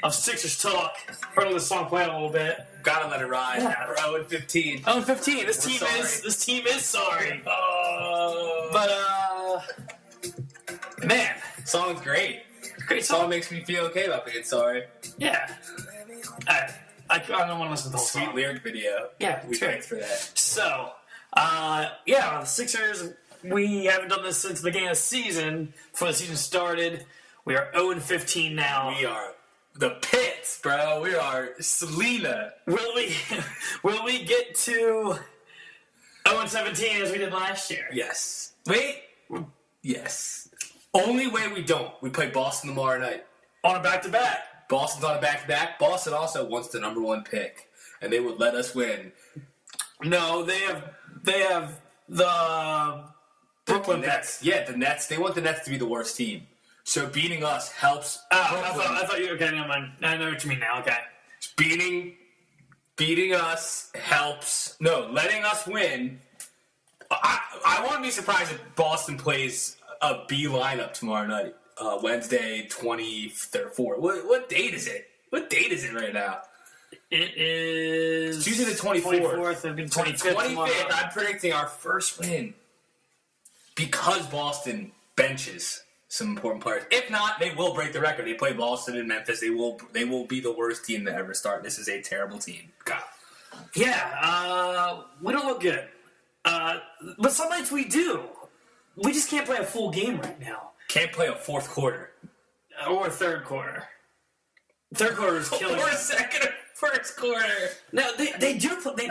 of Sixers talk. Heard of this song playing a little bit. Gotta let it ride. Yeah. We're 0-15. 0-15. This team is sorry. But man, Song's great. great song. Song makes me feel okay about being sorry. Yeah. I don't want to listen to the whole Sweet song. lyric video. Yeah, we it's great. thanks for that. So, the Sixers, we haven't done this since the beginning of the season. Before the season started, we are 0-15 now. We are the pits, bro. We are Selena. Will we get to 0-17 as we did last year? Yes. Wait. Yes. Only way we don't. We play Boston tomorrow night. On a back-to-back. Boston's on a back-to-back. Boston also wants the number 1 pick, and they would let us win. No, they have the Brooklyn Nets. Yeah, the Nets. They want the Nets to be the worst team. So beating us helps. I thought you were okay. Never mind. I know what you mean now. Okay. Beating us helps. No, letting us win. I wouldn't be surprised if Boston plays a B lineup tomorrow night. Wednesday, 24th. What date is it? What date is it right now? It is Tuesday the 24th. 25th. 25th. I'm predicting our first win because Boston benches some important players. If not, they will break the record. They play Boston and Memphis. They will be the worst team to ever start. This is a terrible team. God. Yeah, we don't look good. But some nights we do. We just can't play a full game right now. Can't play a fourth quarter. Or third quarter. Third quarter is killing Or a us. second or first quarter. No, they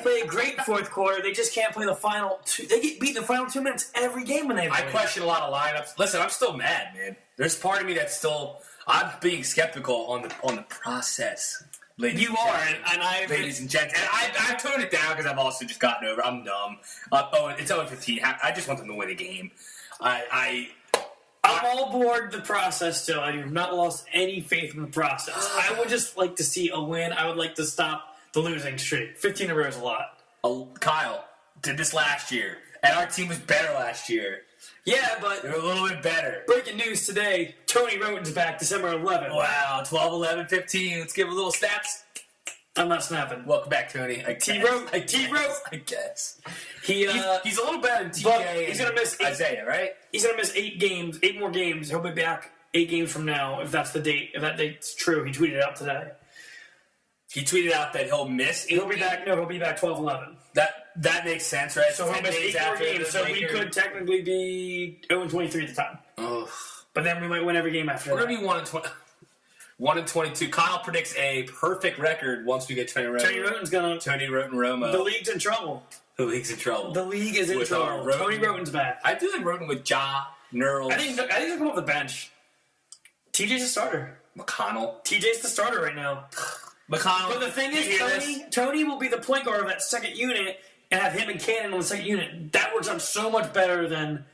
play a great fourth quarter. They just can't play the final two. They get beat in the final 2 minutes every game when they play. I question a lot of lineups. Listen, I'm still mad, man. There's part of me that's still... I'm being skeptical on the process. You are, and I... Ladies and gents. And I've toned it down because I've also just gotten over. I'm numb. It's 0-15. I just want them to win a game. I'm all aboard the process still. I have not lost any faith in the process. I would just like to see a win. I would like to stop the losing streak. 15 in a row is a lot. Kyle did this last year, and our team was better last year. Yeah, but... They're a little bit better. Breaking news today, Tony Roten's back December 11th. Wow, 12, 11, 15. Let's give a little snaps. I'm not snapping. Welcome back, Tony. T-Rote. I guess. He's a little better than TJ he's gonna miss Isaiah, right? He's going to miss 8 more games. He'll be back 8 games from now, if that's the date. If that date's true. He tweeted it out today. He tweeted out that he'll miss 8 He'll be back 12-11. That makes sense, right? So he'll miss 8 more games, so we could technically be 0-23 at the time. Oh. But then we might win every game after that. We're going to be 1-22. Kyle predicts a perfect record once we get Tony Roten. Tony Roten's going to... Tony Roten-Romo. The league's in trouble. The league's in trouble. The league is in trouble. Tony Roten's back. I do like Roten with Ja, Nerls. I think they'll come off the bench. TJ's a starter. McConnell. TJ's the starter right now. McConnell. But the thing is, Tony will be the point guard of that second unit and have him and Cannon on the second unit. That works out so much better than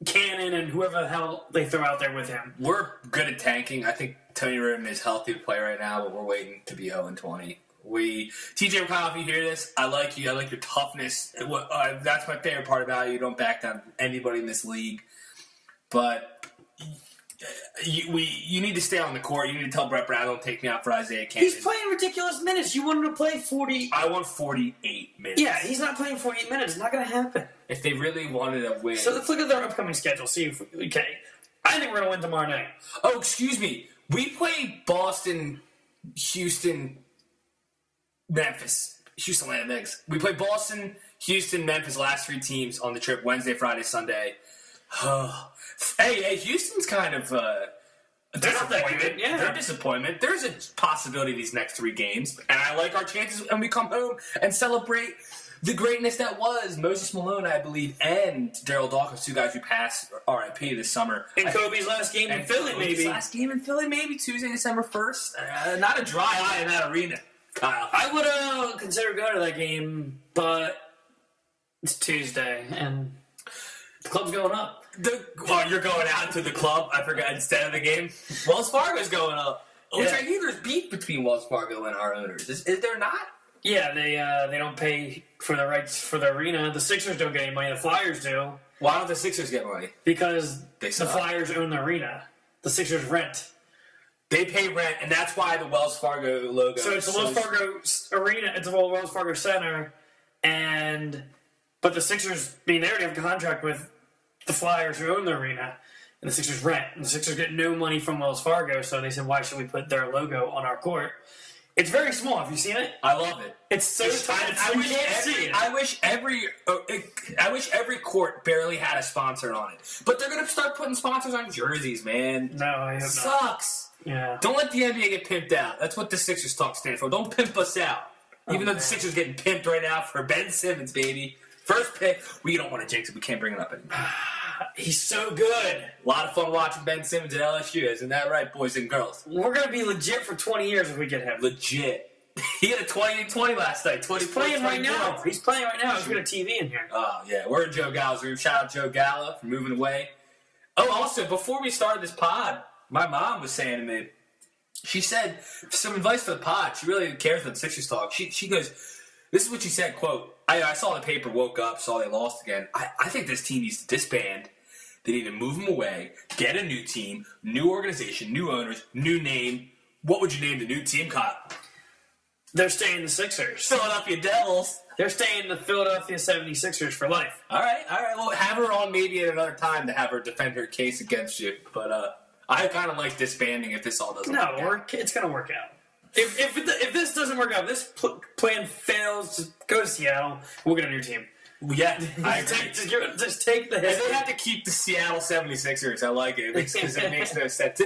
Cannon and whoever the hell they throw out there with him. We're good at tanking. I think Tony Roten is healthy to play right now, but we're waiting to be 0-20. TJ McConnell, if you hear this, I like you. I like your toughness. That's my favorite part about you. You don't back down anybody in this league. But you need to stay on the court. You need to tell Brett Brown, don't take me out for Isaiah Cannon. He's playing ridiculous minutes. You want him to play 40... I want 48 minutes. Yeah, he's not playing 48 minutes. It's not going to happen. If they really wanted to win... So let's look at their upcoming schedule. See if okay. I think we're going to win tomorrow night. Oh, excuse me. We play Boston, Houston... Memphis. Houston Atlanta Knicks. We play Boston, Houston, Memphis, last 3 teams on the trip, Wednesday, Friday, Sunday. Hey, Houston's kind of a disappointment. Yeah. They're a disappointment. There's a possibility these next 3 games, and I like our chances when we come home and celebrate the greatness that was Moses Malone, I believe, and Daryl Dawkins, 2 guys who passed RIP this summer. And Kobe's last game in Philly, maybe. Last game in Philly, maybe, Tuesday, December 1st. Not a dry eye in that arena. Kyle. I would consider going to that game, but it's Tuesday, and the club's going up. You're going out to the club, I forgot, instead of the game? Wells Fargo's going up. Which I hear there's beef between Wells Fargo and our owners. Is there not? Yeah, they don't pay for the rights for the arena. The Sixers don't get any money. The Flyers do. Why don't the Sixers get money? Because the Flyers own the arena. The Sixers rent. They pay rent, and that's why the Wells Fargo logo. So it's the Wells Fargo Arena. It's the Wells Fargo Center, but the Sixers, they already have a contract with the Flyers who own the arena, and the Sixers rent. And the Sixers get no money from Wells Fargo, so they said, why should we put their logo on our court? It's very small. Have you seen it? I love it. It's so tiny. I wish every court barely had a sponsor on it. But they're gonna start putting sponsors on jerseys, man. No, I hope not. Sucks. Yeah. Don't let the NBA get pimped out. That's what the Sixers talk stands for. Don't pimp us out. Even though the Sixers getting pimped right now for Ben Simmons, baby. First pick. We don't want to jinx it. We can't bring it up anymore. He's so good. A lot of fun watching Ben Simmons at LSU. Isn't that right, boys and girls? We're going to be legit for 20 years if we get him. Legit. He had a 20-20 last night. He's playing right now. He's playing right now. He's got a TV in here. Oh, yeah. We're in Joe Gallo's room. Shout out Joe Gallo for moving away. Oh, also, before we started this pod, my mom was saying to me, she said, some advice for the pod. She really cares about the Sixers talk. She goes, this is what she said, quote, I saw the paper, woke up, saw they lost again. I think this team needs to disband. They need to move them away, get a new team, new organization, new owners, new name. What would you name the new team, Kyle? They're staying the Sixers. Philadelphia Devils. They're staying the Philadelphia 76ers for life. All right. Well, have her on maybe at another time to have her defend her case against you. But I kind of like disbanding if this all doesn't work out. It's going to work out. If this doesn't work out, if this plan fails, just go to Seattle. We'll get a new team. Yeah, I agree. Just take the hit. If they have to keep the Seattle 76ers, I like it because it makes no sense.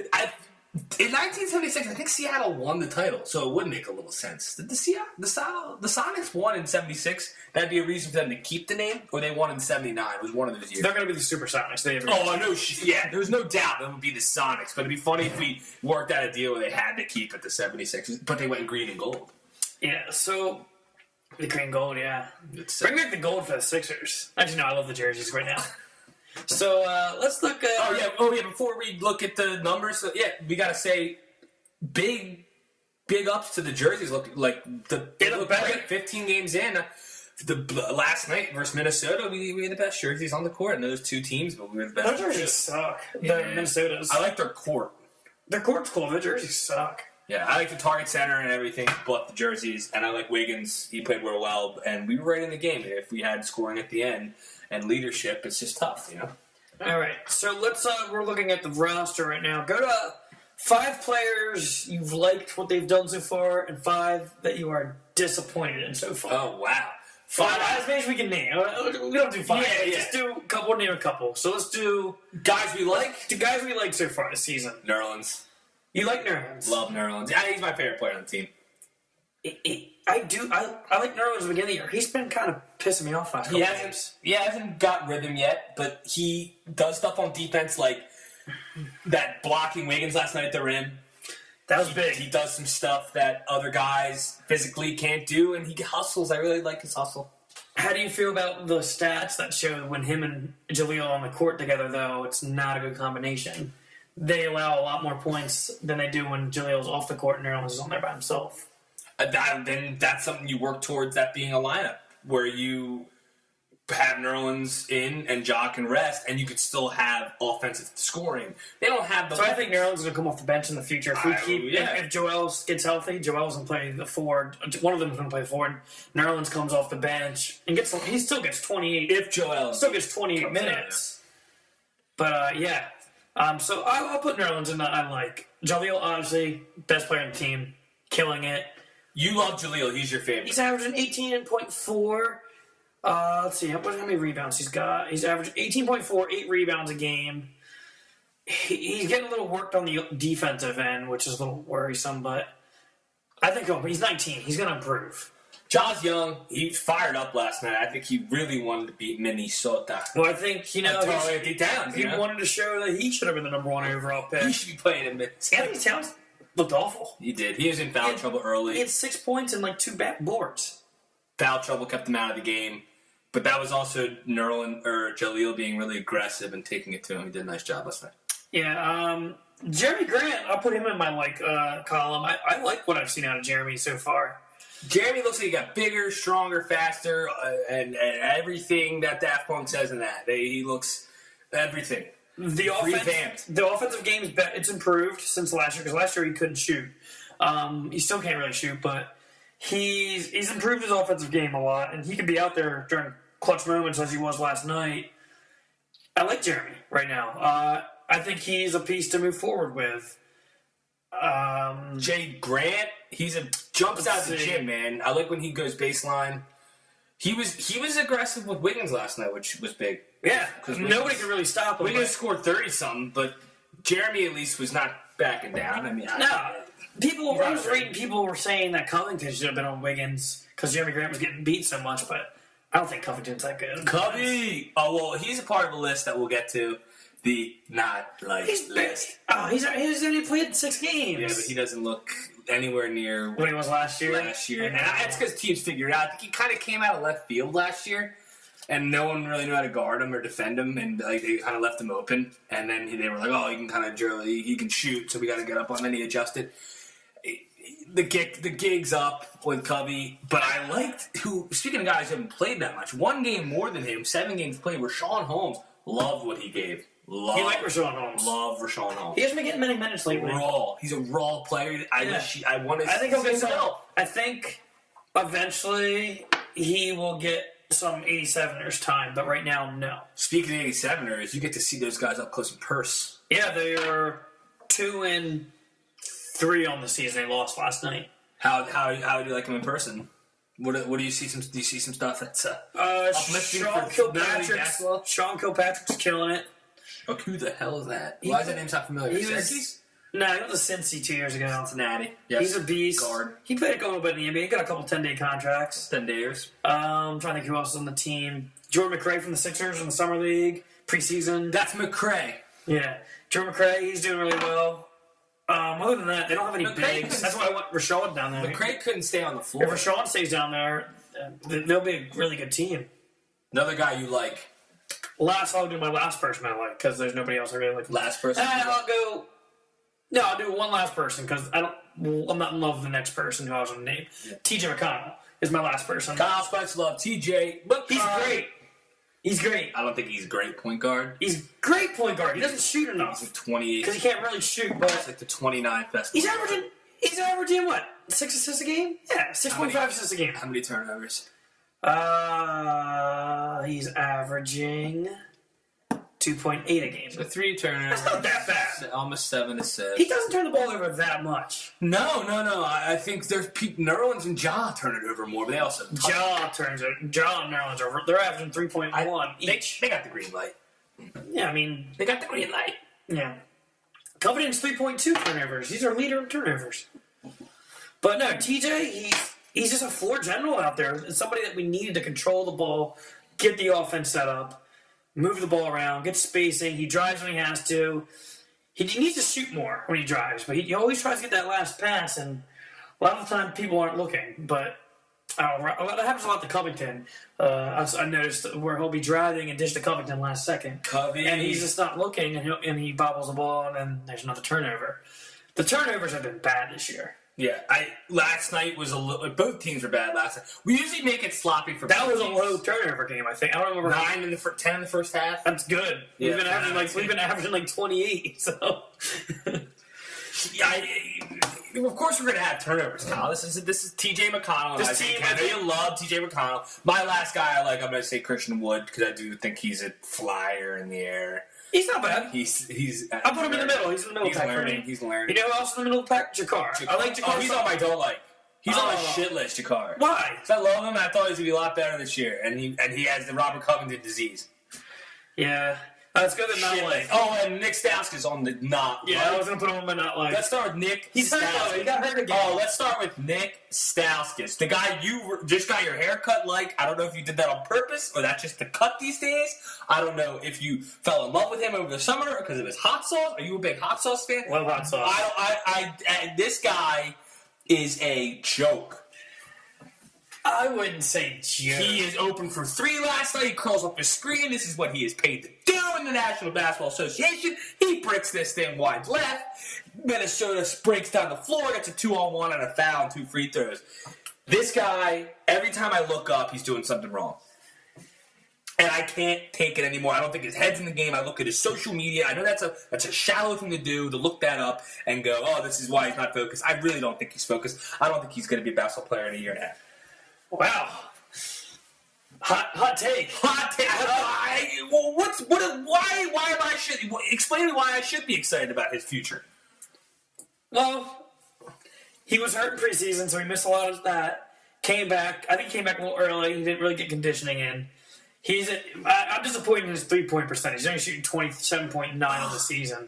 In 1976, I think Seattle won the title, so it would make a little sense. Did the Sonics won in 76? That'd be a reason for them to keep the name, or they won in 79? It was one of those years. They're going to be the Supersonics. Yeah, there's no doubt that would be the Sonics, but it'd be funny if we worked out a deal where they had to keep it the 76ers, but they went green and gold. Yeah, so the green gold, yeah. Bring back the gold for the Sixers. Actually, no, I love the jerseys right now. So let's look at... Oh, yeah, before we look at the numbers, we got to say big ups to the jerseys. Look great. 15 games in. Last night versus Minnesota, we had the best jerseys on the court. And those two teams, but we were the best. Those jerseys suck. The Minnesota's. I like their court. Their court's cool. The jerseys suck. Yeah, I like the Target Center and everything, but the jerseys. And I like Wiggins. He played real well, and we were right in the game. If we had scoring at the end and leadership, it's just tough, you know. All right, so let's. We're looking at the roster right now. Go to 5 players you've liked what they've done so far, and 5 that you are disappointed in so far. Oh wow, 5 as many as we can name. We don't do 5. Yeah. Just do a couple. Name a couple. So let's do guys we like. The guys we like so far this season. Nerlens. You like Nerlens? Love Nerlens. Yeah, he's my favorite player on the team. I do. I like Nerlens at the beginning of the year. He's been kind of pissing me off last couple games. He hasn't got rhythm yet, but he does stuff on defense like that blocking Wiggins last night at the rim. That was big. He does some stuff that other guys physically can't do, and he hustles. I really like his hustle. How do you feel about the stats that show when him and Jaleel are on the court together, though, it's not a good combination? They allow a lot more points than they do when Jaleel's off the court and Nerlens is on there by himself. Then that's something you work towards, that being a lineup where you have Nerlens in and Ja can rest, and you could still have offensive scoring. They don't have the. So I think Nerlens is going to come off the bench in the future. If Joel gets healthy, Joel's going to play the forward. One of them is going to play the forward. Nerlens comes off the bench and he still gets 28. If Joel still gets 28 minutes. But yeah, so I'll put Nerlens in that I like. Jaleel, obviously, best player on the team, killing it. You love Jaleel. He's your favorite. He's averaging 18.4. Let's see. How many rebounds he's got? He's averaging 18.4, 8 rebounds a game. He's getting a little worked on the defensive end, which is a little worrisome, but I think he's 19. He's going to improve. Ja's young. He fired up last night. I think he really wanted to beat Minnesota. Well, I think, he wanted to show that he should have been the number 1 overall pick. He should be playing in Minnesota. Anthony Towns looked awful. He did. He was in foul trouble early. He had 6 points and 2 back boards. Foul trouble kept him out of the game. But that was also Jaleel being really aggressive and taking it to him. He did a nice job last night. Yeah, Jeremy Grant, I'll put him in my column. I like what I've seen out of Jeremy so far. Jeremy looks like he got bigger, stronger, faster, and everything that Daft Punk says in that. He looks everything. revamped. The offensive game's it's improved since last year because last year he couldn't shoot. He still can't really shoot, but he's improved his offensive game a lot, and he can be out there during clutch moments as he was last night. I like Jeremy right now. I think he's a piece to move forward with. Jay Grant, jumps out the gym, man. I like when he goes baseline. He was aggressive with Wiggins last night, which was big. Yeah, because nobody could really stop him. Wiggins scored 30-something, but Jeremy at least was not backing down. I mean, I was reading people were saying that Covington should have been on Wiggins because Jeremy Grant was getting beat so much, but I don't think Covington's that good. Covey! Oh, well, he's a part of a list that we'll get to. The not like list. Oh, he's only played 6 games. Yeah, but he doesn't look anywhere near what he was last year. And it's because teams figured out. I think he kind of came out of left field last year, and no one really knew how to guard him or defend him, and like they kind of left him open. And then they were like, "Oh, he can kind of drill. He can shoot, so we got to get up on." And he adjusted. The gig's up with Covey, but I liked speaking of guys who haven't played that much, 1 game more than him, 7 games played. Rashawn Holmes loved what he gave. He liked Rashawn Holmes. Love Rashawn Holmes. He hasn't been getting many minutes lately. He's a raw player. I want to. I think he'll get some help. I think eventually he will get some 87ers time, but right now, no. Speaking of 87ers, you get to see those guys up close and purse. Yeah, they are 2-3 on the season. They lost last night. How do you like them in person? What do you see? Do you see some stuff that's uplifting Sean Kilpatrick's killing it. Oh, who the hell is that? Why is that name sound familiar? He was a Cincy 2 years ago. Cincinnati. Yes. He's a beast. Guard. He played a couple bit in the NBA. He got a couple 10-day contracts. 10 days. I'm trying to think who else is on the team. Jordan McRae from the Sixers in the Summer League. Preseason. That's McRae. Yeah. Jordan McRae, he's doing really well. Other than that, they don't have any bigs. That's why I want Rashawn down there. McRae couldn't stay on the floor. If Rashawn stays down there, they'll be a really good team. Another guy you like. I'll do my last person I like because there's nobody else I really like. Last person? I'll do one last person because I'm not in love with the next person who I was going to name. Yeah. TJ McConnell is my last person. Kyle Spence love TJ. He's great. He's great. I don't think he's a great point guard. He's great point guard. He doesn't shoot enough. He's like 28. Because he can't really shoot, but he's like the 29th best. He's averaging what? 6 assists a game? Yeah, 6.5 assists a game. How many turnovers? He's averaging 2.8 a game. So 3 turnovers. That's not that bad. Almost 7 assists. He doesn't turn the ball over that much. No. I think there's Nerlens and Ja turn it over more, but they also Ja and Nerlens over. They're averaging 3.1 each. They got the green light. Yeah, I mean they got the green light. Yeah. Covington's 3.2 turnovers. He's our leader in turnovers. But no, TJ, he's just a floor general out there. It's somebody that we needed to control the ball, get the offense set up, move the ball around, get spacing. He drives when he has to. He needs to shoot more when he drives, but he always tries to get that last pass, and a lot of the time people aren't looking. But that happens a lot to Covington. I noticed where he'll be driving and dish to Covington last second. And he's just not looking, and he bobbles the ball, and then there's another turnover. The turnovers have been bad this year. Yeah, last night was both teams were bad last night. We usually make it sloppy for that was teams. A low turnover game, I think. I don't remember 10 in the first half. That's good. Yeah, we've been averaging like 28. So of course we're gonna have turnovers, Kyle. This is TJ McConnell. This team, I know you love TJ McConnell. My last guy I like, I'm gonna say Christian Wood because I do think he's a flyer in the air. He's not bad. He's. I put him in the middle. He's in the middle pack for me. He's learning. You know who else in the middle pack? Jakar. I like Jakar. He's on my don't like. He's on my shit list, Jakar. Why? Because I love him and I thought he was gonna be a lot better this year, and he has the Robert Covington disease. Yeah. That's good to not like. Oh, and Nick Stauskas on the not. Yeah, I was going to put him on my not like. Let's start with Nick. He's hurt though. He got hurt again. Oh, let's start with Nick Stauskas. The guy you just got your hair cut like. I don't know if you did that on purpose or that's just the cut these days. I don't know if you fell in love with him over the summer or because of his hot sauce. Are you a big hot sauce fan? Love hot sauce. This guy is a joke. I wouldn't say joke. He is open for 3 last night. He curls up his screen. This is what he is paid to do in the National Basketball Association. He bricks this thing wide left. Minnesota breaks down the floor, gets a 2-on-1 and a foul and 2 free throws. This guy, every time I look up, he's doing something wrong. and I can't take it anymore. I don't think his head's in the game. I look at his social media. I know that's a shallow thing to do, to look that up and go, oh, this is why he's not focused. I really don't think he's focused. I don't think he's going to be a basketball player in a year and a half. Wow. Hot take. Hot take. Why am I explain to me why I should be excited about his future? Well, he was hurt in preseason, so he missed a lot of that. Came back. I think he came back a little early. He didn't really get conditioning in. I'm disappointed in his 3-point percentage. He's only shooting 27.9 on the season.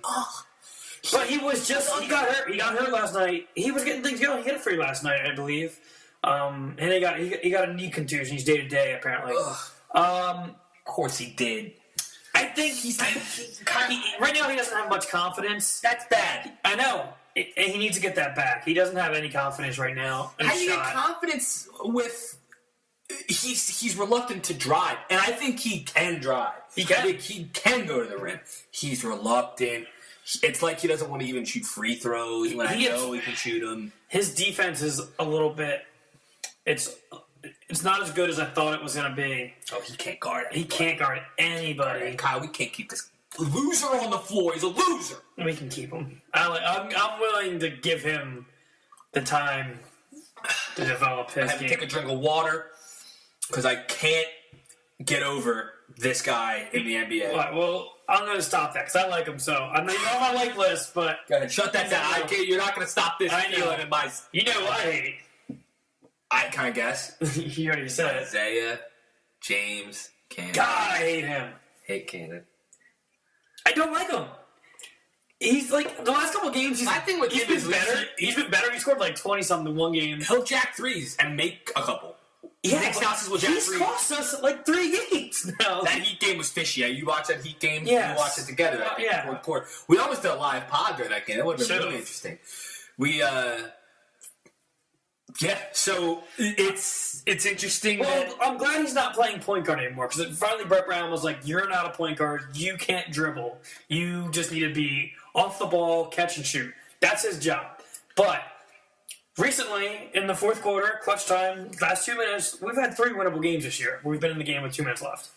But he got hurt. He got hurt last night. He was getting things going. He hit it free last night, I believe. And he got a knee contusion. He's day to day apparently. Of course he did. I think right now he doesn't have much confidence. That's bad. I know. And he needs to get that back. He doesn't have any confidence right now. How do you get confidence with? He's reluctant to drive, and I think he can drive. He can go to the rim. He's reluctant. It's like he doesn't want to even shoot free throws when I know he can shoot them. His defense is a little bit. It's not as good as I thought it was going to be. Oh, he can't guard anybody. He can't guard anybody. And Kyle, we can't keep this loser on the floor. He's a loser. We can keep him. I'm willing to give him the time to develop his I have game. to take a drink of water because I can't get over this guy in the NBA. All right, well, I'm going to stop that because I like him so. I know you're on my like list, but... Go ahead, shut that down. You're not going to stop this feeling in my... You know who I hate. I kind of guess. You already said it. Isaiah, James, Cannon. God, I hate him. Hate Cannon. I don't like him. He's like, the last couple of games, My thing with he's him been is better. He's been better. He scored like 20-something in one game. He'll jack threes and make a couple. Yeah, Nick Stauskas will jack he's threes. cost us like 3 games now. That Heat game was fishy. Yeah, you watched that Heat game? Yes. We watched it together. I think, Yeah. Court. We almost did a live pod during that game. That would have been Should've. really interesting. Yeah, so it's interesting. Well, I'm glad he's not playing point guard anymore because finally Brett Brown was like, "You're not a point guard. You can't dribble. You just need to be off the ball, catch and shoot. That's his job." But recently, in the fourth quarter, clutch time, last 2 minutes, we've had 3 winnable games this year. We've been in the game with 2 minutes left,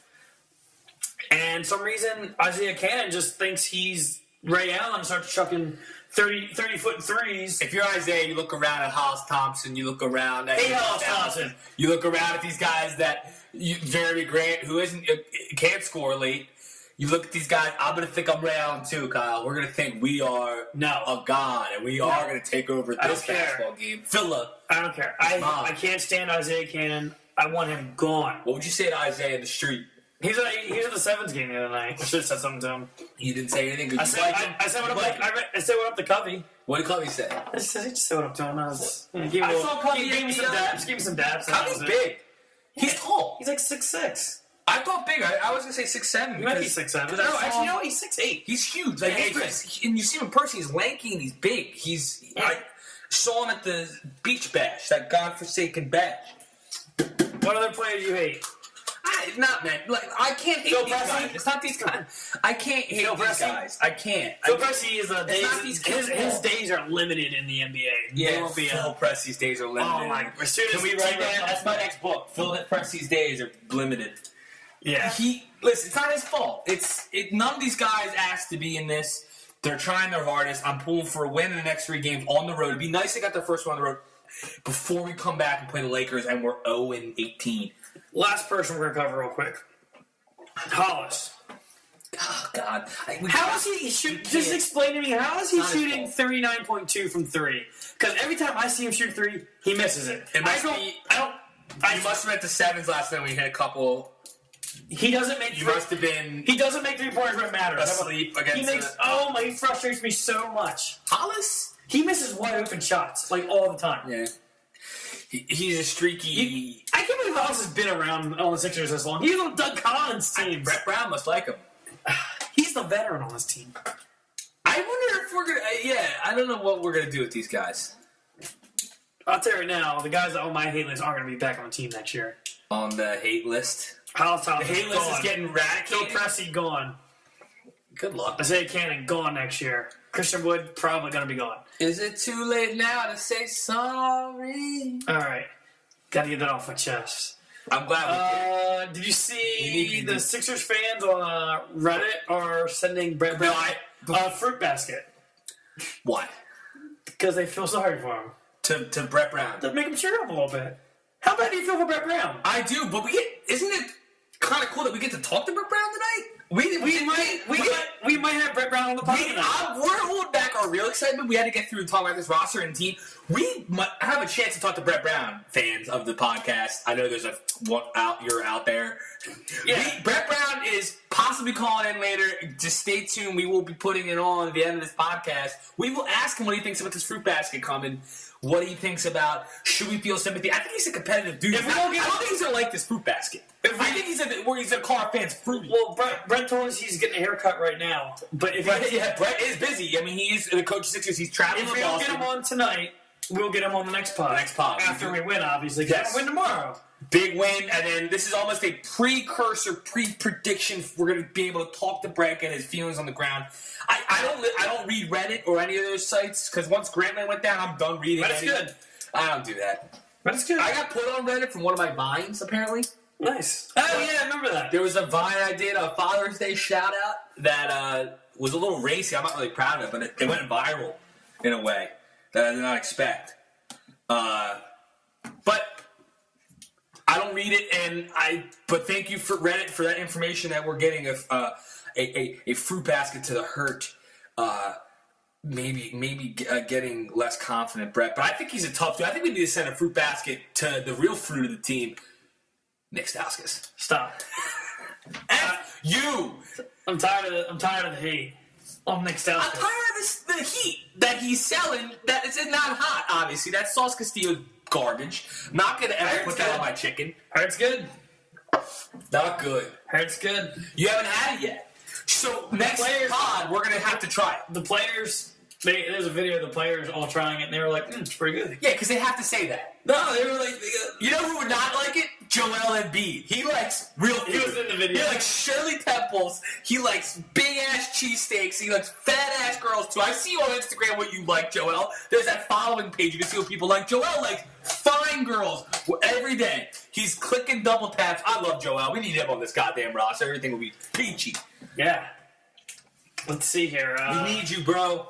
and some reason Isaiah Cannon just thinks he's Ray Allen and starts chucking 30-foot threes. If you're Isaiah, you look around at Hollis Thompson, you look around at Hollis Thompson. You look around at these guys that Jeremy Grant, who can't score late. You look at these guys. I'm gonna think I'm Ray Allen too, Kyle. We're gonna think we are a god, and we are gonna take over this basketball game. Philip, I don't care. I can't stand Isaiah Cannon. I want him gone. What would you say to Isaiah in the street? He was at the Sevens game the other night. I should have said something to him. You didn't say anything. I said what up to Covey. What did Covey say? I just said what up to him. I saw Covey gave me some dabs. Give me some dabs. Covey's big. He's tall. He's like 6'6". I thought big. I was gonna say 6'7". He might be 6'7". No, actually, no, he's 6'8". He's huge. Like, and you see him in person. He's lanky and he's big. I saw him at the beach bash, that godforsaken bash. What other player do you hate? I can't hate these guys. It's not these guys. I can't hate these guys. I can't. Phil Pressey is his days are limited in the NBA. Yeah, Phil Pressey's days are limited. Oh my! Can we write that? That's my next book. Phil Pressey's days are limited. Yeah. Listen. It's not his fault. None of these guys asked to be in this. They're trying their hardest. I'm pulling for a win in the next 3 games on the road. It'd be nice they got their first one on the road before we come back and play the Lakers, and we're 0-18. Last person we're going to cover real quick. Hollis. Oh, God. How is he shooting? Just explain to me, how is he shooting 39.2 from 3? Because every time I see him shoot 3, he misses it. You must have been at the Sevens last night when he hit a couple. He doesn't make. You must have been. He doesn't make 3-pointers when it matters. Asleep against. He frustrates me so much. Hollis? He misses wide open shots like all the time. Yeah. He's a streaky. I can't believe Hollis has been around on the Sixers this long. He's on Doug Collins' team. Brett Brown must like him. He's the veteran on his team. I wonder if we're gonna. I don't know what we're gonna do with these guys. I'll tell you right now, the guys that own my hate list aren't gonna be back on the team next year. On the hate list. Hollis The hate list is getting eradicated. Phil Pressey gone. Good luck. Isaiah Cannon gone next year. Christian Wood probably gonna be gone. Is it too late now to say sorry? All right, gotta get that off my chest. I'm glad Did you see need the to- Sixers fans on Reddit are sending Brett Brown a fruit basket Why? because they feel sorry for him. To Brett Brown. To make him cheer up a little bit. How bad do you feel for Brett Brown? I do, but isn't it kind of cool that we get to talk to Brett Brown tonight? We might have Brett Brown on the podcast. We're holding back our real excitement. We had to get through and talk about this roster and team. We might have a chance to talk to Brett Brown, fans of the podcast. I know there's you're out there. Yeah. Brett Brown is possibly calling in later. Just stay tuned. We will be putting it on at the end of this podcast. We will ask him what he thinks about this fruit basket coming. What he thinks about, should we feel sympathy? I think he's a competitive dude. I don't think he's going to like this fruit basket. I think he's going to call our fans fruity. Well, Brett told us he's getting a haircut right now. But if Brett is busy. I mean, he is the coach of Sixers. He's traveling if to we don't Boston. get him on tonight, we'll get him on the next pod. After we win, obviously. Yes. We'll win tomorrow. Big win, and then this is almost a pre-prediction. We're going to be able to talk to Brett, get his feelings on the ground. I don't read Reddit or any of those sites, because once Grantland went down, I'm done reading. Reddit's good. I don't do that. Reddit's good. I got put on Reddit from one of my vines, apparently. Nice. Oh, yeah, I remember that. There was a Vine I did, a Father's Day shout-out, that was a little racy. I'm not really proud of it, but it went viral in a way that I did not expect. But I don't read it, but thank you for Reddit for that information that we're getting a fruit basket to the hurt. Maybe getting less confident, Brett. But I think he's a tough dude. I think we need to send a fruit basket to the real fruit of the team, Nick Stauskas. Stop. F you. I'm tired of the hate on Nick Stauskas. I'm tired of the heat that he's selling. That is not hot, obviously. That Sauce Castillo garbage. Not gonna ever put that on my chicken. Heard's good. Not good. Heard's good. You haven't had it yet. So next pod, we're gonna have to try it. The players, there's a video of the players all trying it, and they were like, it's pretty good. Yeah, because they have to say that. No, they were like, you know who would not like it? Joel Embiid. He likes real food. He was in the video. He likes Shirley Temples. He likes big-ass cheesesteaks. He likes fat-ass girls, too. I see you on Instagram what you like, Joel. There's that following page. You can see what people like. Joel likes fine girls every day. He's clicking double taps. I love Joel. We need him on this goddamn roster. Everything will be peachy. Yeah. Let's see here. We need you, bro.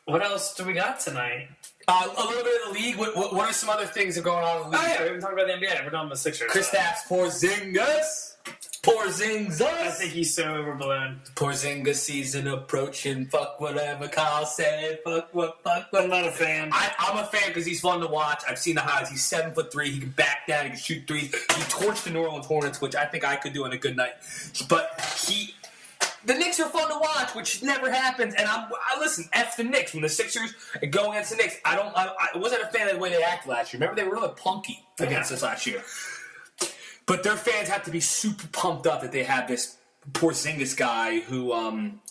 What else do we got tonight? A little bit of the league. What are some other things that are going on in the league? Oh, yeah, we haven't talked about the NBA. We're done with the Sixers. Kristaps Porzingis. Porzingis. I think he's so overblown. Porzingis season approaching. Fuck whatever Kyle said. Fuck what. I'm not a fan. I'm a fan because he's fun to watch. I've seen the highlights. He's 7'3". He can back down. He can shoot threes. He torched the New Orleans Hornets, which I think I could do on a good night. But the Knicks are fun to watch, which never happens. And I listen, F the Knicks. When the Sixers go against the Knicks, I wasn't a fan of the way they acted last year. Remember, they were really punky against us last year. But their fans have to be super pumped up that they have this Porzingis guy who,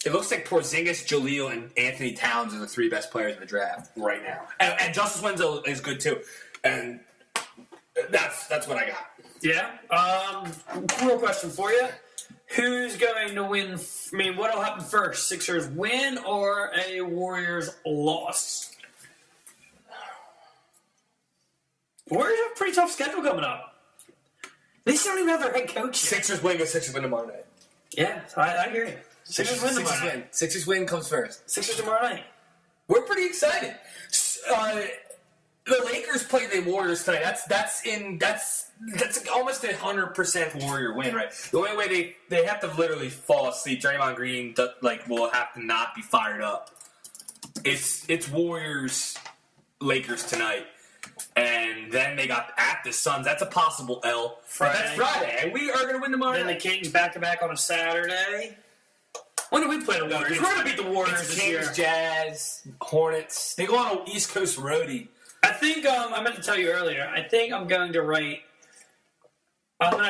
it looks like Porzingis, Jaleel, and Anthony Towns are the three best players in the draft right now. And Justice Winslow is good, too. And that's what I got. Yeah. Real question for you. Who's going to win? What will happen first? Sixers win or a Warriors loss? Warriors have a pretty tough schedule coming up. They still don't even have their head coach yet. Sixers win tomorrow night. Yeah, I hear you. Sixers win tomorrow night. Sixers win comes first. Sixers tomorrow night. We're pretty excited. The Lakers play the Warriors tonight. That's almost 100% Warrior win, right? The only way they have to literally fall asleep. Draymond Green will have to not be fired up. It's Warriors Lakers tonight, and then they got at the Suns. That's a possible L. That's Friday, and we are going to win tomorrow. Then the Kings back to back on a Saturday. When do we play the Warriors? We're going to beat the Warriors this year. Kings, Jazz, Hornets. They go on an East Coast roadie. I think, I meant to tell you earlier, I think I'm going to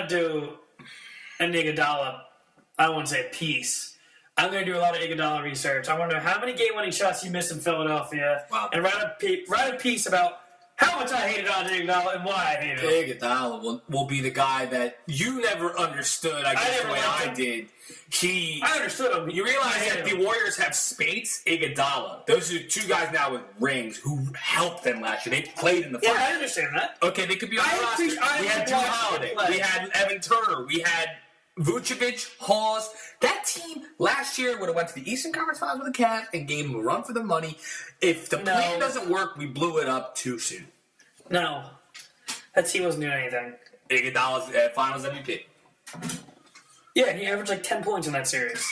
do an Iguodala, I don't want to say a piece. I'm going to do a lot of Iguodala research. I want to know how many game-winning shots he missed in Philadelphia. Wow. And write a piece about how much I hated on Iguodala and why I hated him. Iguodala will be the guy that you never understood, I guess, never the way liked I him. did. I understood him. You realize I that hated the him. Warriors have Spates, Iguodala. Those are two guys now with rings who helped them last year. They played in the Yeah, finals. I understand that. Okay, they could be on the roster. We had Drew Holiday. We had Evan Turner. We had Vucevic, Hawes. That team last year would have went to the Eastern Conference Finals with the Cavs and gave them a run for the money. If the plan doesn't work, we blew it up too soon. No. That team wasn't doing anything. Iguodala's Finals MVP. Yeah, and he averaged like 10 points in that series.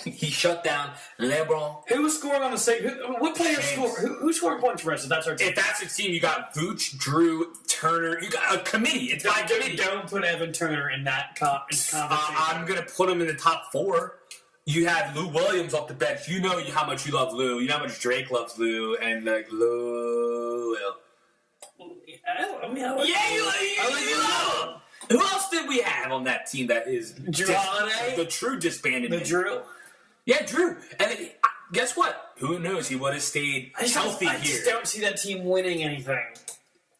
He shut down LeBron. Who was scoring on the same? What player James. scored? Who's scoring points for us? If that's our team. If that's your team, you got Vooch, Drew, Turner. You got a committee. It's by committee. Don't put Evan Turner in that conversation. I'm going to put him in the top 4. You had Lou Williams off the bench. You know how much you love Lou. You know how much Drake loves Lou. And like Lou. I mean, I like You love him. Who else did we have on that team that is Drew Holiday? the true disbanded? the Drew. Yeah, Drew. And then, guess what? Who knows? He would have stayed healthy I here. just don't see that team winning anything.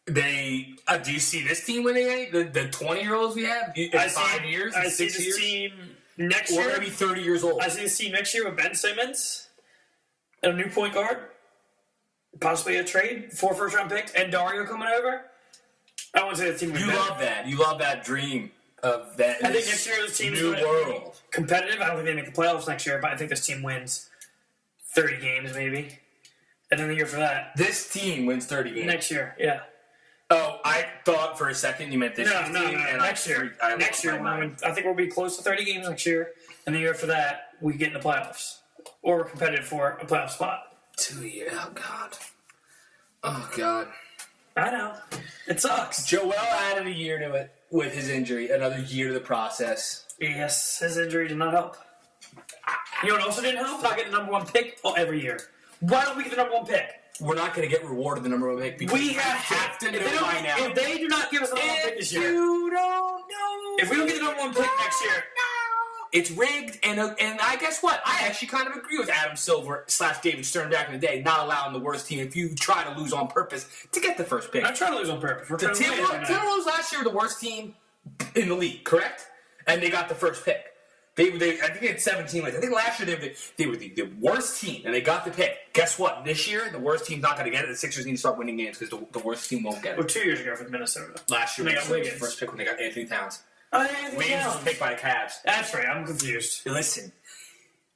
They do you see this team winning any? The 20-year-olds we have in 5 years, I in see 6 this years, team next or year. maybe 30 years old. I see this team next year with Ben Simmons and a new point guard, possibly a trade, 4 first-round picks, and Dario coming over. I want to say the team. You love that. You love that dream of that. I think next year this team new is world. competitive. I don't think they make the playoffs next year, but I think this team wins 30 games maybe, and then the year for that, This team wins 30 games. next year, yeah. Oh, I thought for a second you meant this No, year's no, team. no. And Next year, next year, I think we'll be close to 30 games next year, and the year for that, we get in the playoffs, or we're competitive for a playoff spot. 2 years. Oh God. Oh God. I know, it sucks. Joel added a year to it with his injury. Another year to the process. Yes, his injury did not help. You know what also didn't help? Not getting the number 1 pick every year. Why don't we get the number 1 pick? We're not going to get rewarded the number 1 pick because We have to know if they don't- by now. If they do not give us the number 1 pick this year, You don't know. if we don't get the number 1 pick next year, It's rigged, and I guess what? I actually kind of agree with Adam Silver / David Stern back in the day, not allowing the worst team, if you try to lose on purpose, to get the first pick. I'm trying to lose on purpose. We're The trying to win every night. Timberwolves last year were the worst team in the league, correct? And they got the first pick. I think they had 17 wins. I think last year they were the worst team, and they got the pick. Guess what? This year, the worst team's not going to get it. The Sixers need to start winning games because the worst team won't get it. Well, 2 years ago for Minnesota. Last year, They was got the Wiggins. first pick when they got Anthony Towns. Oh, yeah, Wiggins was picked by the Cavs. That's right. I'm confused. Listen,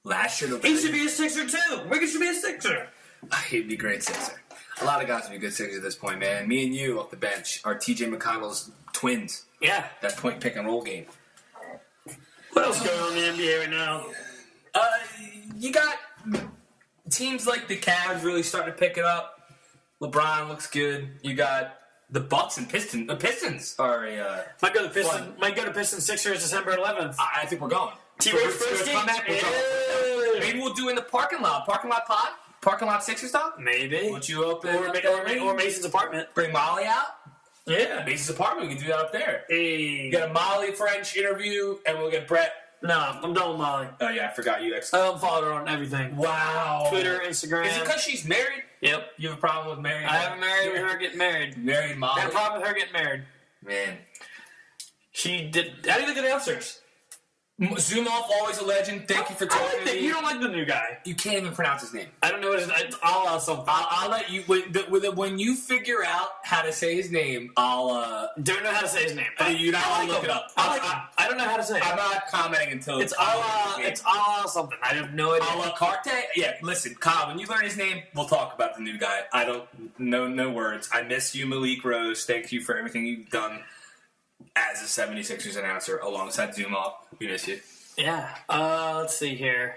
last year He should be a Sixer too. Wiggins should be a Sixer. he'd be a great Sixer. A lot of guys would be good Sixers at this point, man. Me and you off the bench are T.J. McConnell's twins. Yeah. That point pick and roll game. What else is going on in the NBA right now? You got teams like the Cavs really starting to pick it up. LeBron looks good. You got the Bucks and Pistons. The Pistons are a. Might go to Pistons. Fun. Might go to Pistons Sixers December 11th. I think we're going. T-Ray's first game. Comeback, we're going. Maybe we'll do in the parking lot. Parking lot pod. Parking lot Sixers talk. Maybe. Would you open Or Mason's apartment. bring Molly out? Yeah. Mason's apartment. We can do that up there. Hey. Get a Molly French interview, and we'll get Brett. No, I'm done with Molly. Oh yeah, I forgot you. I unfollowed her on everything. Wow. Twitter, Instagram. Is it because she's married? Yep. You have a problem with married? I have a married with her getting married. Married Molly. I had a problem with her getting married. Man. She did. How do you think of the announcers? Zoom off, always a legend. Thank you for I talking like to that. me. You don't like the new guy. You can't even pronounce his name. I don't know what his. I'll something. I'll let you when you figure out how to say his name. I'll Don't know how to say his name. you not I like look him. it up. I like him. I don't know how to say it. I'm not commenting until It's a something. I have no idea. a la carte. Yeah, listen, Kyle. When you learn his name, we'll talk about the new guy. I don't know no words. I miss you, Malik Rose. Thank you for everything you've done as a 76ers announcer alongside Zoom off. We miss you. Yeah. Let's see here.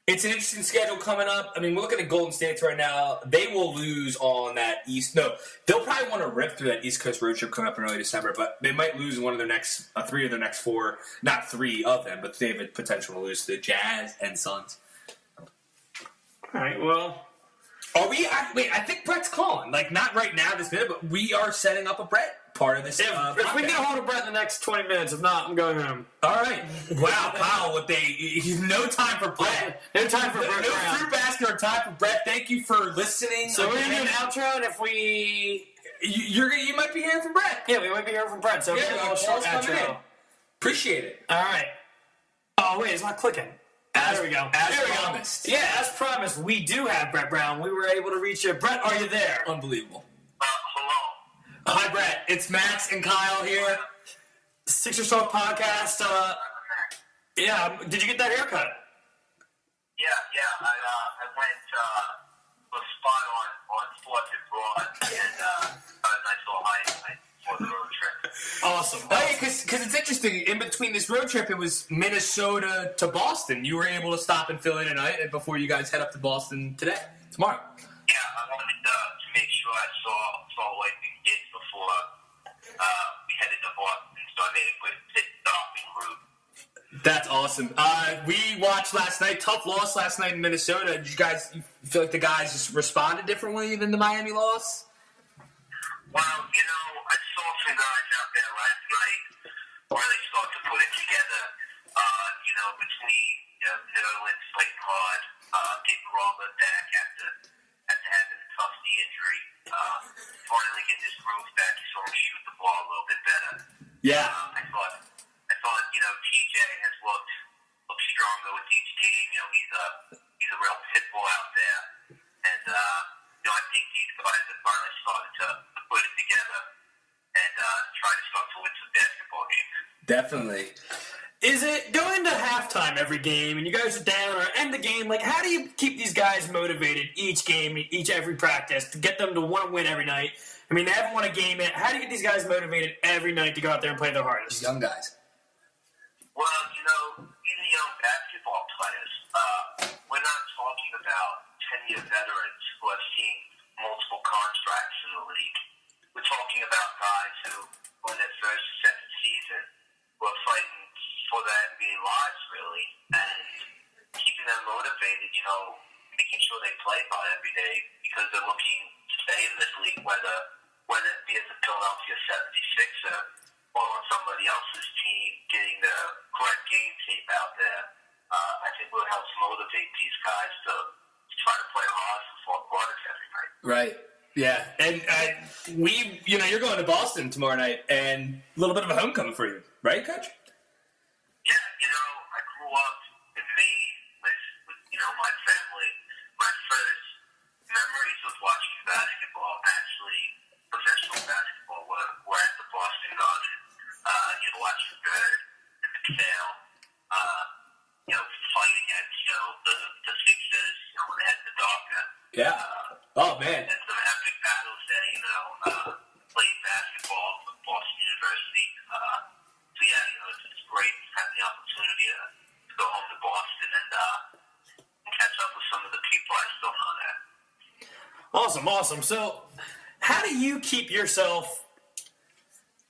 It's an interesting schedule coming up. I mean, we're looking at Golden State right now. They will lose on that East. No, they'll probably want to rip through that East Coast road trip coming up in early December, but they might lose one of their next, 3 of their next 4. Not 3 of them, but they have a potential to lose to the Jazz and Suns. All right. Well. Are we? I think Brett's calling. Like, not right now, this minute, but we are setting up a Brett part of this. If we can get a hold of Brett in the next 20 minutes, if not, I'm going home. All right. Wow, Kyle, no time for Brett. No time for Brett. No fruit basket or time for Brett. Thank you for listening. So we're going to do an outro, and if we... You might be hearing from Brett. Yeah, we might be hearing from Brett, so we're going to do a short outro. Appreciate it. All right. Oh, wait, it's not clicking. There we go. As promised. Yeah, as promised, we do have Brett Brown. We were able to reach you. Brett, are you there? Unbelievable. Hello. Hi, Brett. It's Max and Kyle here. Sixers Talk Podcast. Yeah, did you get that haircut? Yeah. I went to a spot on 4th and Broad and a nice little hike for the road trip. Awesome. Hey, because it's interesting. In between this road trip, it was Minnesota to Boston. You were able to stop in Philly tonight and before you guys head up to Boston tomorrow. Yeah, I wanted to make sure I saw like the kids before we headed to Boston, so I made a quick stop en route. That's awesome. We watched last night. Tough loss last night in Minnesota. Did you feel like the guys just responded differently than the Miami loss? Well, I saw some guys out there last night really start to put it together. Between Nerlens playing hard, getting Robert back after having a tough knee injury, finally getting his groove back, he saw him shoot the ball a little bit better. Yeah. I thought TJ has looked stronger with each team. He's a real pit bull out there, and I think these guys have finally started to put it together and try to start to win some basketball games. Definitely. Is it going to halftime every game and you guys are down or end the game? Like, how do you keep these guys motivated each game, every practice to get them to want to win every night? I mean, they haven't won a game yet. How do you get these guys motivated every night to go out there and play their hardest? Young guys. Well, even young basketball players, we're not talking about 10-year veterans who have seen multiple contracts in the league. We're talking about guys who, in their first or second season, were fighting for their NBA lives, really, and keeping them motivated, making sure they play hard every day because they're looking to stay in this league, whether it be as a Philadelphia 76er or on somebody else's team, getting the correct game tape out there. I think what helps motivate these guys to try to play hard for 4 quarters every night. Right. Yeah. And you're going to Boston tomorrow night, and a little bit of a homecoming for you, right, Coach? Yeah, I grew up in Maine with my family. My first memories of watching basketball, actually professional basketball, were at the Boston Garden. Watching Bird and McPhail, fight against, the Sixers, when they had the Darker. Yeah. Oh, man. And some epic battles there, playing basketball at Boston University. So yeah, it's great having the opportunity to go home to Boston and catch up with some of the people I still know there. Awesome. So, how do you keep yourself...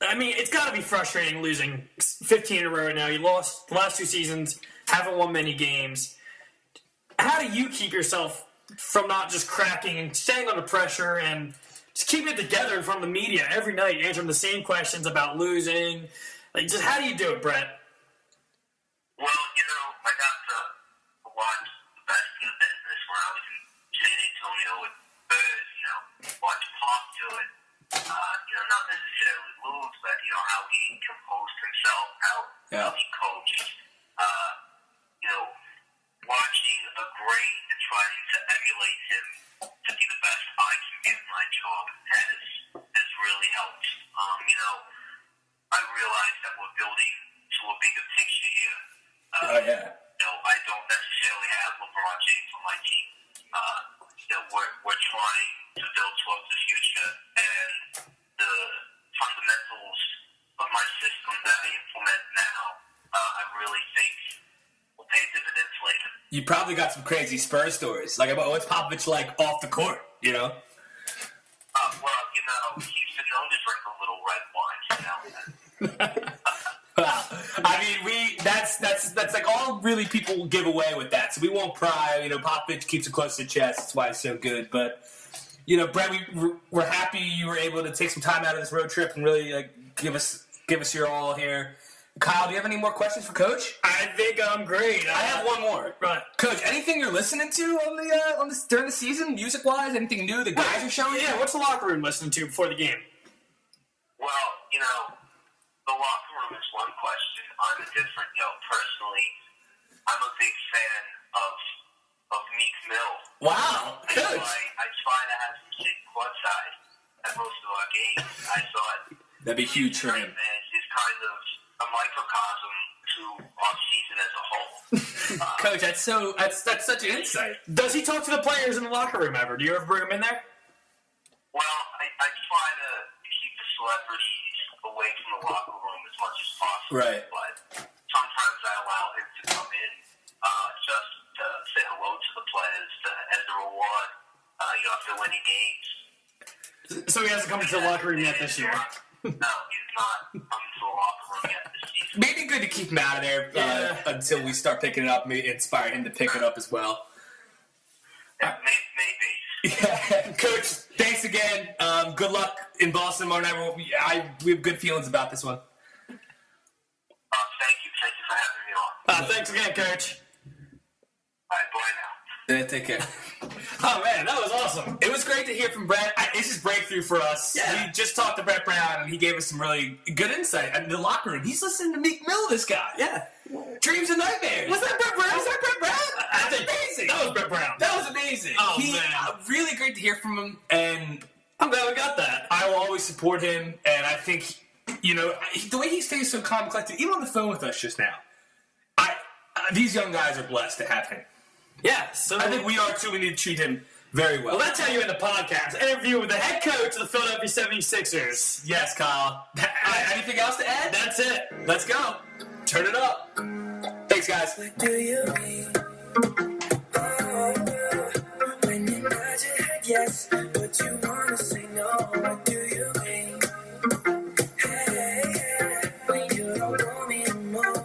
I mean, it's got to be frustrating losing 15 in a row right now. You lost the last 2 seasons, haven't won many games. How do you keep yourself from not just cracking and staying under pressure and just keeping it together in front of the media every night, answering the same questions about losing? Like, just how do you do it, Brett? Well, I got to watch the best in the business when I was in San Antonio with Bird, watch Pop do it. Not necessarily lose, but, how he composed himself, how he coached. Watching a great and trying to emulate him to be the best I can be at my job has really helped. I realize that we're building to a bigger picture here. I don't necessarily have LeBron James on my team. We're trying to build towards the future, and the fundamentals of my system that I implement now, I really think will pay dividends later. You probably got some crazy Spurs stories. Like, what's Popovich like off the court, He's been known to drink a little red wine now and then. Wow. I mean, that's like all really people will give away with that. So we won't pry. Popovich keeps it close to the chest. That's why it's so good. But Brett, we're happy you were able to take some time out of this road trip and really give us your all here. Kyle, do you have any more questions for Coach? I think I'm great. I have one more. Right. Coach, anything you're listening to during the season, music-wise? Anything new the guys are showing? Yeah, what's the locker room listening to before the game? Well, the locker room is one question. I'm a different, personally, I'm a big fan of Meek Mill. Wow, And Coach. so I try to have him sit courtside at most of our games. I thought That'd be huge for him. is kind of a microcosm to our season as a whole. Coach, that's such an insight. Does he talk to the players in the locker room ever? Do you ever bring him in there? Well, I try to keep the celebrities away from the locker room as much as possible. Right. But sometimes I allow him to come in just to say hello to the players as a reward. If they're winning games. So he hasn't come to the locker room yet this year. No, he's not coming to the locker room yet this season. Maybe good to keep him out of there until we start picking it up. Maybe inspire him to pick it up as well. Maybe. Yeah. Coach, thanks again. Good luck in Boston tomorrow night. We have good feelings about this one. Thank you. Thank you for having me on. Thanks again, Coach. All right, bye now. Yeah, take care. Oh, man, that was awesome. It was great to hear from Brett. This is breakthrough for us. Yeah. We just talked to Brett Brown, and he gave us some really good insight. In the locker room, he's listening to Meek Mill, this guy. Yeah. Dreams and nightmares. Was that Brett Brown? Was that Brett Brown? I That's think amazing. that was Brett Brown. That was amazing. Oh, man. Really great to hear from him, and I'm glad we got that. I will always support him, and I think, the way he stays so calm and collected, even on the phone with us just now, these young guys are blessed to have him. Yeah, so I think we are, too. We need to treat him very well. Well, that's how you end the podcast. Interview with the head coach of the Philadelphia 76ers. Yes, Kyle. Anything else to add? That's it. Let's go. Turn it up. Thanks, guys. What do you mean? Oh, when you nod your head yes, but you wanna say no. What do you mean? Hey, when you don't want me anymore.